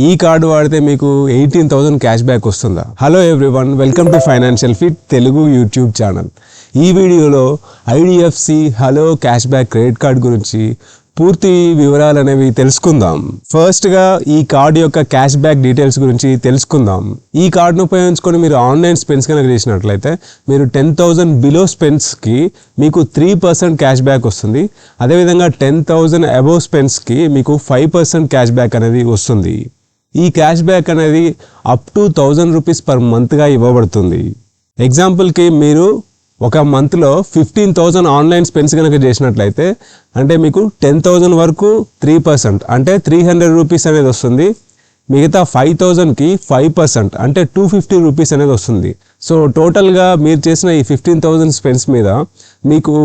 ఈ కార్డు వాడితే మీకు 18,000 క్యాష్ బ్యాక్ వస్తుందా? Hello everyone, welcome to financial fit Telugu YouTube channel. ఈ వీడియోలో IDFC hello cash back credit card గురించి పూర్తి వివరాలు అనేవి తెలుసుకుందాం. ఫస్ట్గా ఈ కార్డు యొక్క క్యాష్ బ్యాక్ డీటెయిల్స్ గురించి తెలుసుకుందాం. ఈ కార్డును ఉపయోగించుకొని మీరు ఆన్లైన్ స్పెండ్స్ కనుక చేసినట్లయితే మీరు 10,000 బిలో స్పెండ్స్కి మీకు 3% క్యాష్ బ్యాక్ వస్తుంది. అదేవిధంగా 10,000 అబోవ్ స్పెండ్స్కి మీకు 5% క్యాష్ బ్యాక్ అనేది వస్తుంది. ఈ క్యాష్ బ్యాక్ అనేది అప్ టు 1,000 రూపీస్ పర్ మంత్గా ఇవ్వబడుతుంది. ఎగ్జాంపుల్కి మీరు ఒక మంత్లో 15,000 ఆన్లైన్ స్పెండ్స్ కనుక చేసినట్లయితే అంటే మీకు 10,000 వరకు 3% అంటే 300 రూపీస్ అనేది వస్తుంది. మిగతా 5,000కి 5% అంటే 250 రూపీస్ అనేది వస్తుంది. సో టోటల్గా మీరు చేసిన ఈ 15,000 స్పెండ్స్ మీద మీకు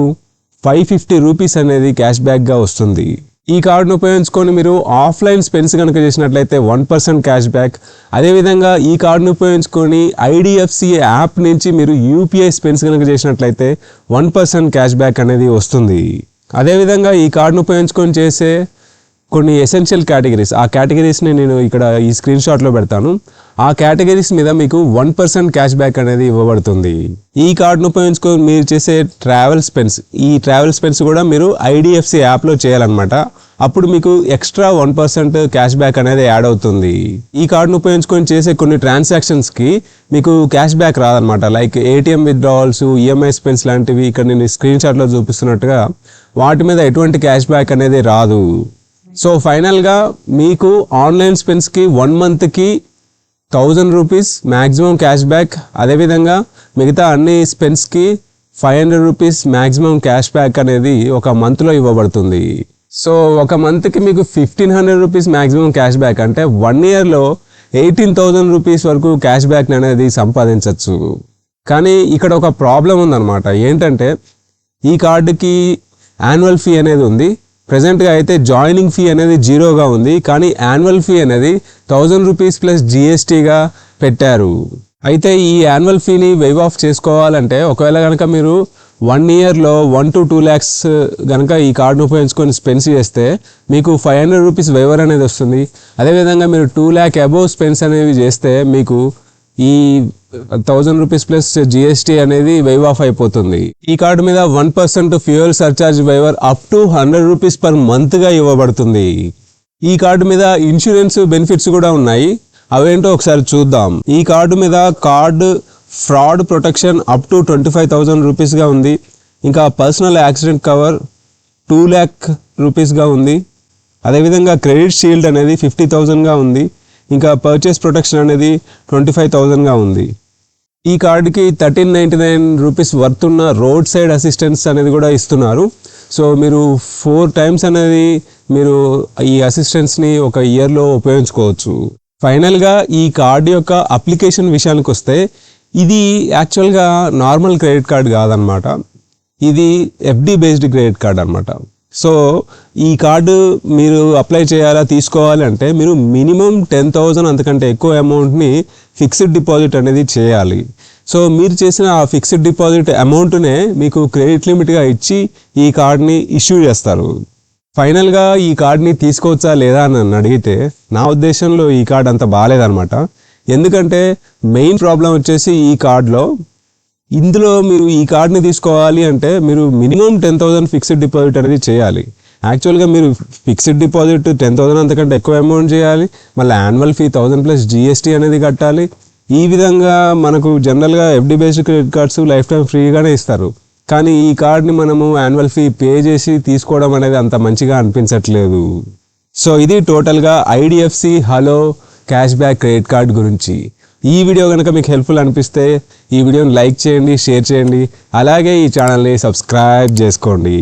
550 రూపీస్ అనేది క్యాష్ బ్యాక్గా వస్తుంది. ఈ కార్డును ఉపయోగించుకొని మీరు ఆఫ్లైన్ స్పెండ్స్ కనుక చేసినట్లయితే 1% క్యాష్ బ్యాక్. అదేవిధంగా ఈ కార్డును ఉపయోగించుకొని ఐడిఎఫ్సి యాప్ నుంచి మీరు యూపీఐ స్పెండ్స్ కనుక చేసినట్లయితే 1% క్యాష్ బ్యాక్ అనేది వస్తుంది. అదేవిధంగా ఈ కార్డును ఉపయోగించుకొని చేసే కొన్ని ఎసెన్షియల్ కేటగిరీస్, ఆ కేటగిరీస్ని నేను ఇక్కడ ఈ స్క్రీన్ షాట్లో పెడతాను. ఆ కేటగిరీస్ మీద మీకు 1% క్యాష్ బ్యాక్ అనేది ఇవ్వబడుతుంది. ఈ కార్డును ఉపయోగించుకొని మీరు చేసే ట్రావెల్ స్పెండ్స్ కూడా మీరు ఐడిఎఫ్సి యాప్లో చేయాలన్నమాట. అప్పుడు మీకు ఎక్స్ట్రా 1% క్యాష్ బ్యాక్ అనేది యాడ్ అవుతుంది. ఈ కార్డును ఉపయోగించుకొని చేసే కొన్ని ట్రాన్సాక్షన్స్కి మీకు క్యాష్ బ్యాక్ రాదనమాట. Like ATM withdrawals, EMI spends లాంటివి ఇక్కడ నేను స్క్రీన్ షాట్లో చూపిస్తున్నట్టుగా వాటి మీద ఎటువంటి క్యాష్ బ్యాక్ అనేది రాదు. సో ఫైనల్గా మీకు ఆన్లైన్ స్పెండ్స్కి 1 మంత్కి 1,000 రూపీస్ మ్యాక్సిమం క్యాష్ బ్యాక్. అదేవిధంగా మిగతా అన్ని స్పెండ్స్కి 500 రూపీస్ మ్యాక్సిమం క్యాష్ బ్యాక్ అనేది ఒక మంత్లో ఇవ్వబడుతుంది. సో ఒక మంత్కి మీకు 1,500 రూపీస్ మ్యాక్సిమం క్యాష్ బ్యాక్ అంటే 1 ఇయర్లో 18,000 రూపీస్ వరకు క్యాష్ బ్యాక్ అనేది సంపాదించవచ్చు. కానీ ఇక్కడ ఒక ప్రాబ్లం ఉందన్నమాట. ఏంటంటే ఈ కార్డుకి యాన్యువల్ ఫీ అనేది ఉంది. ప్రజెంట్గా అయితే జాయినింగ్ ఫీ అనేది 0గా ఉంది, కానీ యాన్యువల్ ఫీ అనేది 1,000 రూపీస్ ప్లస్ జిఎస్టీగా పెట్టారు. అయితే ఈ యాన్యువల్ ఫీని వైవ్ ఆఫ్ చేసుకోవాలంటే ఒకవేళ కనుక మీరు 1 ఇయర్లో 1 to 2 lakhs కనుక ఈ కార్డును ఉపయోగించుకొని స్పెండ్స్ చేస్తే మీకు 500 రూపీస్ వైవర్ అనేది వస్తుంది. అదేవిధంగా మీరు 2 lakh అబోవ్ స్పెండ్స్ అనేవి చేస్తే మీకు ఈ 1,000 రూపీస్ ప్లస్ జిఎస్టీ అనేది వైవ్ ఆఫ్ అయిపోతుంది. ఈ కార్డు మీద 1% fuel surcharge waiver up to 100 rupees per మంత్గా ఇవ్వబడుతుంది. ఈ కార్డు మీద ఇన్సూరెన్స్ బెనిఫిట్స్ కూడా ఉన్నాయి. అవేంటో ఒకసారి చూద్దాం. ఈ కార్డు మీద card fraud protection up to 25,000 రూపీస్గా ఉంది. ఇంకా పర్సనల్ యాక్సిడెంట్ కవర్ 2 lakh రూపీస్గా ఉంది. అదేవిధంగా క్రెడిట్ షీల్డ్ అనేది 50,000గా ఉంది. ఇంకా పర్చేస్ ప్రొటెక్షన్ అనేది 25,000గా ఉంది. ఈ కార్డుకి 1,399 రూపీస్ వర్త్ ఉన్న రోడ్ సైడ్ అసిస్టెన్స్ అనేది కూడా ఇస్తున్నారు. సో మీరు 4 times అనేది మీరు ఈ అసిస్టెన్స్ని ఒక ఇయర్లో ఉపయోగించుకోవచ్చు. ఫైనల్గా ఈ కార్డు యొక్క అప్లికేషన్ విషయానికి వస్తే ఇది యాక్చువల్గా నార్మల్ క్రెడిట్ కార్డ్ కాదనమాట. ఇది ఎఫ్డి బేస్డ్ క్రెడిట్ కార్డ్ అనమాట. సో ఈ కార్డు మీరు అప్లై చేయాలా, తీసుకోవాలి అంటే మీరు మినిమం 10,000 అంతకంటే ఎక్కువ అమౌంట్ని ఫిక్స్డ్ డిపాజిట్ అనేది చేయాలి. సో మీరు చేసిన ఆ ఫిక్స్డ్ డిపాజిట్ అమౌంట్నే మీకు క్రెడిట్ లిమిట్గా ఇచ్చి ఈ కార్డ్ని ఇష్యూ చేస్తారు. ఫైనల్గా ఈ కార్డ్ని తీసుకోవచ్చా లేదా అని నన్ను అడిగితే నా ఉద్దేశంలో ఈ కార్డ్ అంత బాగాలేదనమాట. ఎందుకంటే మెయిన్ ప్రాబ్లం వచ్చేసి ఈ కార్డులో ఇందులో మీరు ఈ కార్డ్ని తీసుకోవాలి అంటే మీరు మినిమం 10,000 ఫిక్స్డ్ డిపాజిట్ అనేది చేయాలి. యాక్చువల్గా మీరు ఫిక్స్డ్ డిపాజిట్ 10,000 అంతకంటే ఎక్కువ అమౌంట్ చేయాలి. మళ్ళీ యాన్యువల్ ఫీ 1,000 ప్లస్ జిఎస్టీ అనేది కట్టాలి. ఈ విధంగా మనకు జనరల్గా FD based credit cards life time ఫ్రీగానే ఇస్తారు. కానీ ఈ కార్డ్ని మనము యాన్యువల్ ఫీ పే చేసి తీసుకోవడం అనేది అంత మంచిగా అనిపించట్లేదు. సో ఇది టోటల్గా IDFC hello cash back credit card గురించి. ఈ వీడియో కనుక మీకు హెల్ప్ఫుల్ అనిపిస్తే ఈ వీడియోని లైక్ చేయండి, షేర్ చేయండి. అలాగే ఈ ఛానల్ని సబ్స్క్రైబ్ చేసుకోండి.